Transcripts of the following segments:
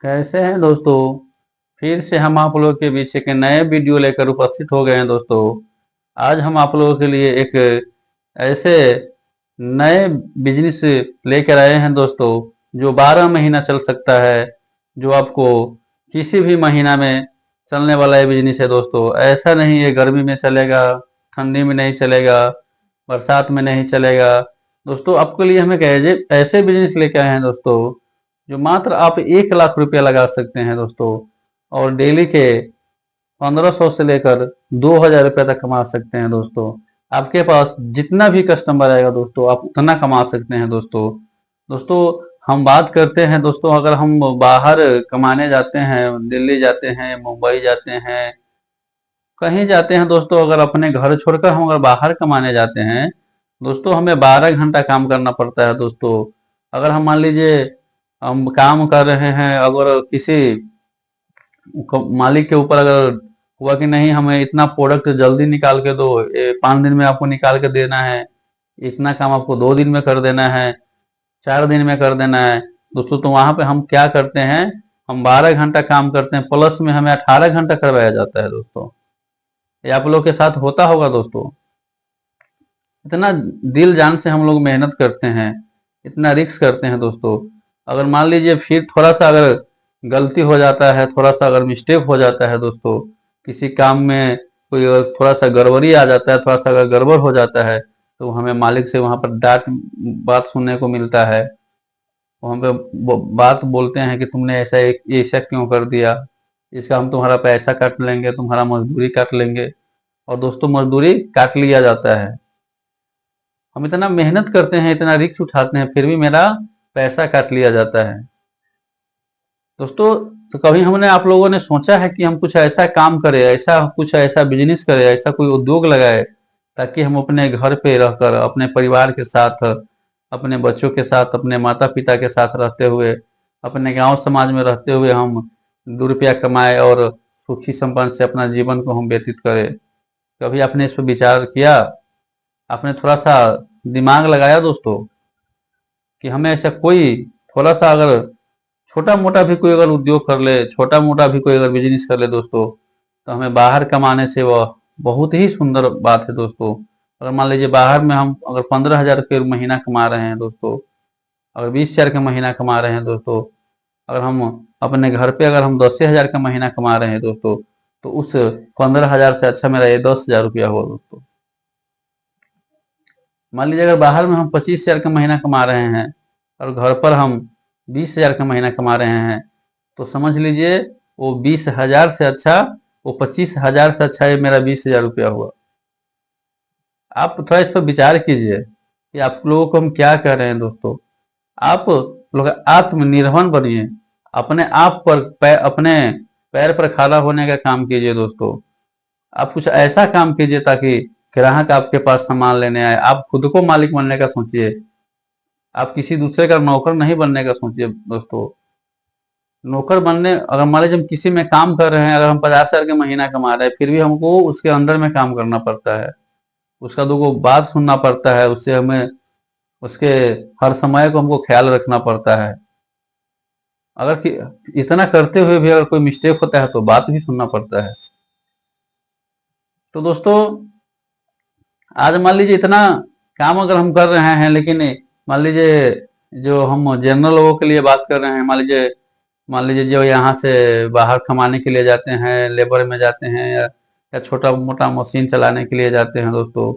कैसे हैं दोस्तों। फिर से हम आप लोगों के बीच एक नए वीडियो लेकर उपस्थित हो गए हैं दोस्तों। आज हम आप लोगों के लिए एक ऐसे नए बिजनेस लेकर आए हैं दोस्तों, जो 12 महीना चल सकता है। जो आपको किसी भी महीना में चलने वाला ये बिजनेस है दोस्तों। ऐसा नहीं है गर्मी में चलेगा, ठंडी में नहीं चलेगा, बरसात में नहीं चलेगा। दोस्तों आपके लिए हम एक ऐसे बिजनेस लेके आए हैं दोस्तों, जो मात्र आप 1 लाख रुपया लगा सकते हैं दोस्तों, और डेली के 1500 से लेकर 2000 रुपया तक कमा सकते हैं दोस्तों। आपके पास जितना भी कस्टमर आएगा दोस्तों, आप उतना कमा सकते हैं दोस्तों। दोस्तों हम बात करते हैं दोस्तों, अगर हम बाहर कमाने जाते हैं, दिल्ली जाते हैं, मुंबई जाते हैं, कहीं जाते हैं दोस्तों, अगर अपने घर छोड़कर हम अगर बाहर कमाने जाते हैं दोस्तों, हमें 12 घंटा काम करना पड़ता है दोस्तों। अगर हम मान लीजिए हम काम कर रहे हैं, अगर किसी मालिक के ऊपर अगर हुआ कि नहीं हमें इतना प्रोडक्ट जल्दी निकाल के दो, 5 दिन में आपको निकाल के देना है, इतना काम आपको 2 दिन में कर देना है, 4 दिन में कर देना है दोस्तों, तो वहां पे हम क्या करते हैं, हम 12 घंटा काम करते हैं, प्लस में हमें 18 घंटा करवाया जाता है दोस्तों। ये आप लोग के साथ होता होगा दोस्तों। इतना दिल जान से हम लोग मेहनत करते हैं, इतना रिक्स करते हैं दोस्तों। अगर मान लीजिए फिर थोड़ा सा अगर गलती हो जाता है, थोड़ा सा अगर मिस्टेक हो जाता है दोस्तों, किसी काम में कोई अगर थोड़ा सा गड़बड़ी आ जाता है, थोड़ा सा अगर गड़बड़ हो जाता है, तो हमें मालिक से वहां पर डांट बात सुनने को मिलता है। वहां पे बात बोलते हैं कि तुमने ऐसा क्यों कर दिया, इसका हम तुम्हारा पैसा काट लेंगे, तुम्हारा मजदूरी काट लेंगे। और दोस्तों मजदूरी काट लिया जाता है। हम इतना मेहनत करते हैं, इतना रिस्क उठाते हैं, फिर भी मेरा पैसा काट लिया जाता है दोस्तों। तो कभी हमने आप लोगों ने सोचा है कि हम कुछ ऐसा काम करें, ऐसा कुछ ऐसा बिजनेस करें, ऐसा कोई उद्योग लगाए, ताकि हम अपने घर पे रहकर अपने परिवार के साथ, अपने बच्चों के साथ, अपने माता पिता के साथ रहते हुए, अपने गांव समाज में रहते हुए हम 2 रुपया कमाए और सुखी संपन्न से अपना जीवन को हम व्यतीत करें। कभी आपने इस पर विचार किया? आपने थोड़ा सा दिमाग लगाया दोस्तों, कि हमें ऐसा कोई थोड़ा सा अगर छोटा मोटा भी कोई अगर उद्योग कर ले, छोटा मोटा भी कोई अगर बिजनेस कर ले दोस्तों, तो हमें बाहर कमाने से वह बहुत ही सुंदर बात है दोस्तों। अगर मान लीजिए बाहर में हम अगर 15,000 रुपये महीना कमा रहे हैं दोस्तों, अगर 20,000 का महीना कमा रहे हैं दोस्तों, अगर हम अपने घर पे अगर हम 10,000 का महीना कमा रहे हैं दोस्तों, तो उस 15,000 से अच्छा मेरा ये 10,000 रुपया हुआ दोस्तों। मान लीजिए अगर बाहर में हम 25,000 का महीना कमा रहे हैं, और घर पर हम 20,000 का महीना कमा रहे हैं, तो समझ लीजिए वो 20,000 से अच्छा, वो 25,000 से अच्छा ये मेरा 20,000 रुपया हुआ। आप थोड़ा इस पर विचार कीजिए कि आप लोगों को हम क्या कह रहे हैं दोस्तों। आप लोग आत्मनिर्भर बनिए, अपने आप पर अपने पैर पर खड़ा होने का काम कीजिए दोस्तों। आप कुछ ऐसा काम कीजिए ताकि ग्राहक आपके पास सामान लेने आए। आप खुद को मालिक बनने का सोचिए, आप किसी दूसरे का नौकर नहीं बनने का सोचिए दोस्तों। नौकर बनने, अगर मान लीजिए हम किसी में काम कर रहे हैं, अगर हम 50,000 का महीना कमा रहे हैं, फिर भी हमको उसके अंडर में काम करना पड़ता है, उसका दो बात सुनना पड़ता है, उससे हमें उसके हर समय को हमको ख्याल रखना पड़ता है। अगर इतना करते हुए भी अगर कोई मिस्टेक होता है, तो बात भी सुनना पड़ता है। तो दोस्तों आज मान लीजिए इतना काम अगर हम कर रहे हैं, लेकिन मान लीजिए जो हम जनरल लोगों के लिए बात कर रहे हैं, मान लीजिए जो यहाँ से बाहर कमाने के लिए जाते हैं, लेबर में जाते हैं, या छोटा मोटा मशीन चलाने के लिए जाते हैं दोस्तों।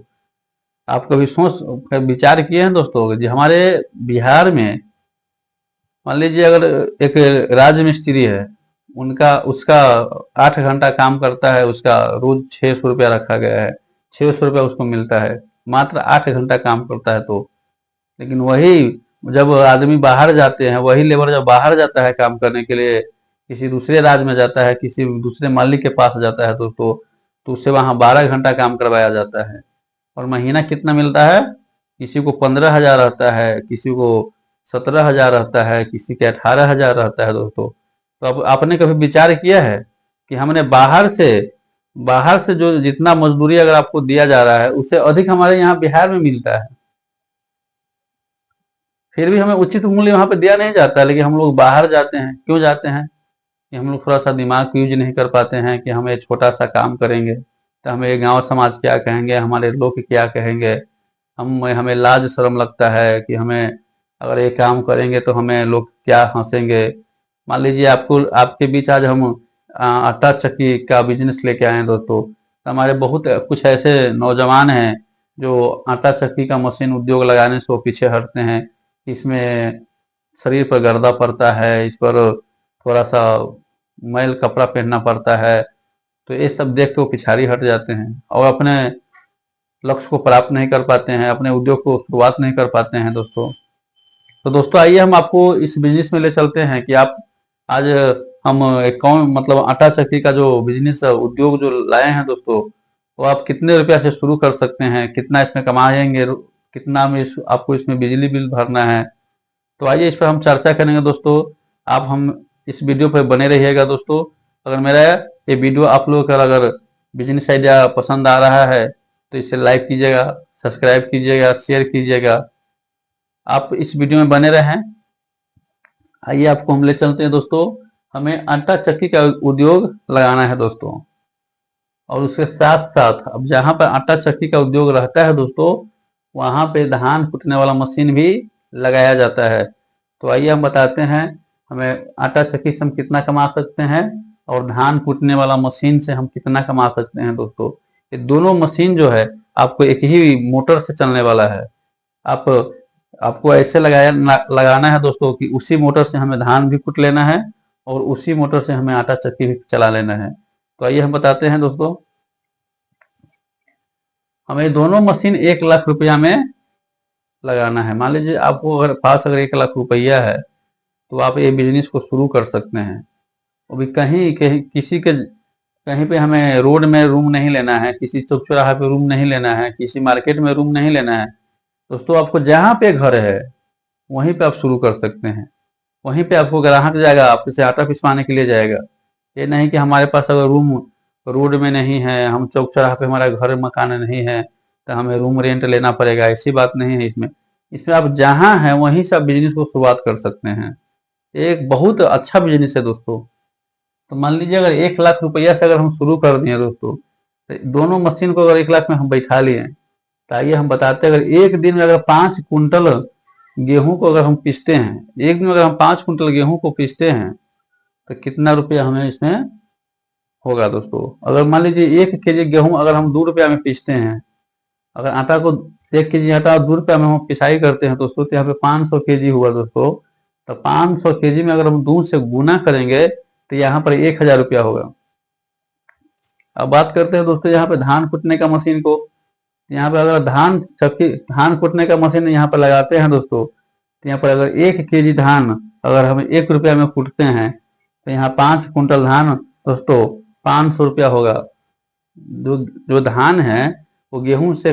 आप कभी सोच विचार किए हैं दोस्तों जी, हमारे बिहार में मान लीजिए अगर एक राज मिस्त्री है, उनका उसका 8 घंटा काम करता है, उसका रोज 600 रुपया रखा गया है, 600 रुपया उसको मिलता है, मात्र 8 घंटा काम करता है तो। लेकिन वही जब आदमी बाहर जाते हैं, वही लेबर जब बाहर जाता है काम करने के लिए, किसी दूसरे राज्य में जाता है, किसी दूसरे मालिक के पास जाता है दोस्तों, तो उससे वहां 12 घंटा काम करवाया जाता है, और महीना कितना मिलता है? किसी को 15,000 रहता है, किसी को 17,000 रहता है, किसी के 18,000 रहता है दोस्तों। तो अब आपने कभी विचार किया है कि हमने बाहर से जो जितना मजदूरी अगर आपको दिया जा रहा है, उससे अधिक हमारे यहाँ बिहार में मिलता है। फिर भी हमें उचित मूल्य वहां पे दिया नहीं जाता, लेकिन हम लोग बाहर जाते हैं। क्यों जाते हैं? कि हम लोग थोड़ा सा दिमाग यूज नहीं कर पाते हैं कि हम एक छोटा सा काम करेंगे तो हमें गांव समाज क्या कहेंगे, हमारे लोग क्या कहेंगे। हमें लाज शर्म लगता है कि हमें अगर ये काम करेंगे तो हमें लोग क्या हंसेंगे। मान लीजिए आपको आपके बीच आज हम आटा चक्की का बिजनेस लेके आए हैं दोस्तों, तो हमारे बहुत कुछ ऐसे नौजवान हैं जो आटा चक्की का मशीन उद्योग लगाने से वो पीछे हटते हैं। इसमें शरीर पर गर्दा पड़ता है, इस पर थोड़ा सा मैल कपड़ा पहनना पड़ता है, तो ये सब देख के वो पिछाड़ी हट जाते हैं और अपने लक्ष्य को प्राप्त नहीं कर पाते हैं, अपने उद्योग को शुरुआत नहीं कर पाते हैं दोस्तों। तो दोस्तों आइए हम आपको इस बिजनेस में ले चलते हैं कि आप आज हम एक कौन मतलब आटा चक्की का जो बिजनेस उद्योग जो लाए हैं दोस्तों, वो आप कितने रुपया से शुरू कर सकते हैं, कितना इसमें कमाएंगे, कितना में आपको इसमें बिजली बिल भरना है। तो आइए इस पर हम चर्चा करेंगे दोस्तों। आप हम इस वीडियो पर बने रहिएगा दोस्तों। अगर मेरा ये वीडियो आप लोगों का अगर बिजनेस आइडिया पसंद आ रहा है तो इसे लाइक कीजिएगा, सब्सक्राइब कीजिएगा, शेयर कीजिएगा। आप इस वीडियो में बने रहें। आइए आपको हम ले चलते हैं दोस्तों। हमें आटा चक्की का उद्योग लगाना है दोस्तों, और उसके साथ साथ अब जहाँ पर आटा चक्की का उद्योग रहता है दोस्तों, वहां पे धान कुटने वाला मशीन भी लगाया जाता है। तो आइए हम बताते हैं हमें आटा चक्की से हम कितना कमा सकते हैं और धान कूटने वाला मशीन से हम कितना कमा सकते हैं दोस्तों। ये दोनों मशीन जो है आपको एक ही मोटर से चलने वाला है। आप आपको ऐसे लगाना है दोस्तों कि उसी मोटर से हमें धान भी कूट लेना है और उसी मोटर से हमें आटा चक्की भी चला लेना है। तो आइए हम बताते हैं दोस्तों। हमें दोनों मशीन 1 लाख रुपया में लगाना है। मान लीजिए आपको अगर पास अगर 1 लाख रुपया है तो आप ये बिजनेस को शुरू कर सकते हैं। वो भी कहीं कहीं किसी के कहीं पे हमें रोड में रूम नहीं लेना है, किसी चौक चौराहा पे रूम नहीं लेना है, किसी मार्केट में रूम नहीं लेना है दोस्तों। आपको जहाँ पे घर है वहीं पे आप शुरू कर सकते हैं। वहीं पे आपको ग्राहक जाएगा, आपसे आटा पिसवाने के लिए जाएगा। ये नहीं कि हमारे पास अगर रूम रोड में नहीं है, हम चौक चौराहा पे हमारा घर मकान नहीं है तो हमें रूम रेंट लेना पड़ेगा, ऐसी बात नहीं है इसमें। इसमें आप जहाँ हैं वहीं से आप बिजनेस को शुरुआत कर सकते हैं। एक बहुत अच्छा बिजनेस है दोस्तों। तो मान लीजिए अगर 1 लाख रुपया से अगर हम शुरू कर दिए दोस्तों, तो दोनों मशीन को अगर 1 लाख में हम बैठा लिए, तो आइए हम बताते हैं अगर एक दिन में अगर 5 कुंटल गेहूं को अगर हम पीसते हैं, एक दिन में अगर हम 5 कुंटल गेहूं को पीसते हैं तो कितना रुपया हमें इसमें होगा दोस्तों। अगर मान लीजिए 1 केजी गेहूं अगर हम 2 रुपया में पीसते हैं, अगर आटा को 1 केजी आटा 2 रुपया में हम पिसाई करते हैं दोस्तों, तो यहाँ पे 500 केजी हुआ दोस्तों। तो 500 केजी में अगर हम 2 से गुना करेंगे तो यहाँ पर 1000 रुपया होगा। अब बात करते हैं दोस्तों यहाँ पे धान कुटने का मशीन को। यहाँ पे अगर धान कुटने का मशीन यहाँ पर लगाते हैं दोस्तों, तो यहाँ पर अगर 1 केजी धान अगर हम 1 रुपया में कुटते हैं तो यहाँ 5 कुंटल धान दोस्तों 500 रुपया होगा। जो जो धान है वो गेहूं से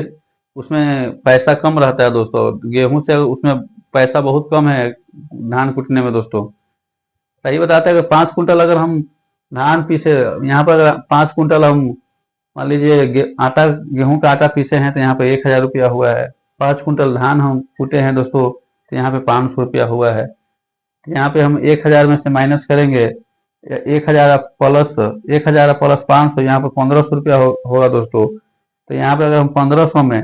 उसमें पैसा कम रहता है दोस्तों, गेहूं से उसमें पैसा बहुत कम है धान कुटने में दोस्तों। सही बताते हैं अगर 5 कुंटल अगर हम धान पीसे, यहाँ पर अगर 5 कुंटल हम मान लीजिए आटा गेहूं का आटा पीसे हैं तो यहाँ पे 1000 रुपया हुआ है। 5 कुंटल धान हम कूटे हैं दोस्तों तो यहाँ पे 500 रुपया हुआ है। यहाँ पे हम 1000 में से माइनस करेंगे, 1000 प्लस 500, यहाँ पे 1500 रुपया होगा दोस्तों। तो यहाँ पे अगर हम 1500 में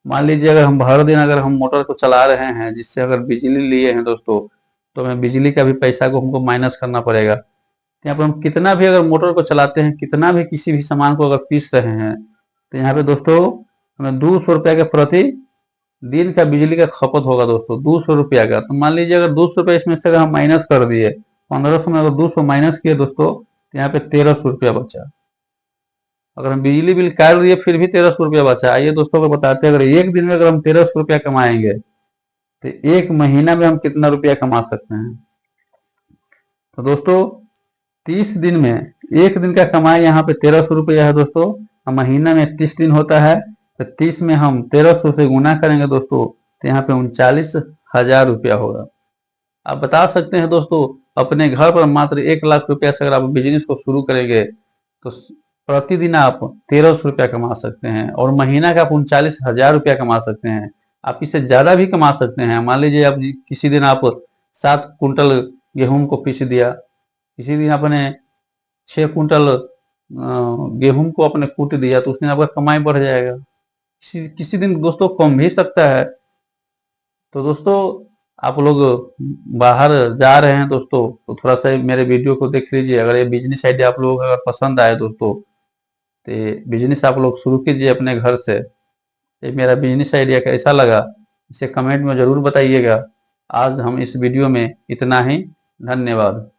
मान लीजिए अगर हम हर दिन अगर हम मोटर को चला रहे हैं, जिससे अगर बिजली लिए हैं दोस्तों, तो हमें बिजली का भी पैसा को हमको माइनस करना पड़ेगा। यहाँ पर हम कितना भी अगर मोटर को चलाते हैं, कितना भी किसी भी सामान को अगर पीस रहे हैं, तो यहाँ पे दोस्तों हमें 200 रुपया के प्रति दिन का बिजली का खपत होगा दोस्तों, 200 रुपया का। तो मान लीजिए अगर 200 रुपया इसमें से अगर हम माइनस कर दिए, 1500 में अगर 200 माइनस किए दोस्तों, तो यहाँ पे 1300 रुपया बचा। अगर हम बिजली बिल काट दिए फिर भी 1300 रुपया बचा। आइए दोस्तों को बताते हैं अगर एक दिन में अगर हम 1300 रुपया कमाएंगे तो एक महीना में हम कितना रुपया कमा सकते हैं। तो दोस्तों 30 दिन में एक दिन का कमाई यहाँ पे 1300 रुपया है दोस्तों। महीना में 30 दिन होता है, तो 30 में हम 1300 से गुना करेंगे दोस्तों, तो यहाँ पे 39,000 रुपया होगा। आप बता सकते हैं दोस्तों अपने घर पर मात्र 1 लाख रुपया से अगर आप बिजनेस को शुरू करेंगे तो प्रतिदिन आप 1300 रुपया कमा सकते हैं और महीना का आप 39,000 रुपया कमा सकते हैं। आप इससे ज़्यादा भी कमा सकते हैं। मान लीजिए आप किसी दिन आप 7 कुंटल गेहूं को पीस दिया, किसी दिन आपने 6 कुंटल गेहूं को आपने कूट दिया, तो उस दिन आपका कमाई बढ़ जाएगा। किसी किसी दिन दोस्तों कम भी सकता है। तो दोस्तों आप लोग बाहर जा रहे हैं दोस्तों, तो थोड़ा सा मेरे वीडियो को देख लीजिए। अगर ये बिजनेस आइडिया आप लोगों को अगर पसंद आए दोस्तों, तो ये बिजनेस आप लोग शुरू कीजिए अपने घर से। ये मेरा बिजनेस आइडिया कैसा लगा इसे कमेंट में ज़रूर बताइएगा। आज हम इस वीडियो में इतना ही। धन्यवाद।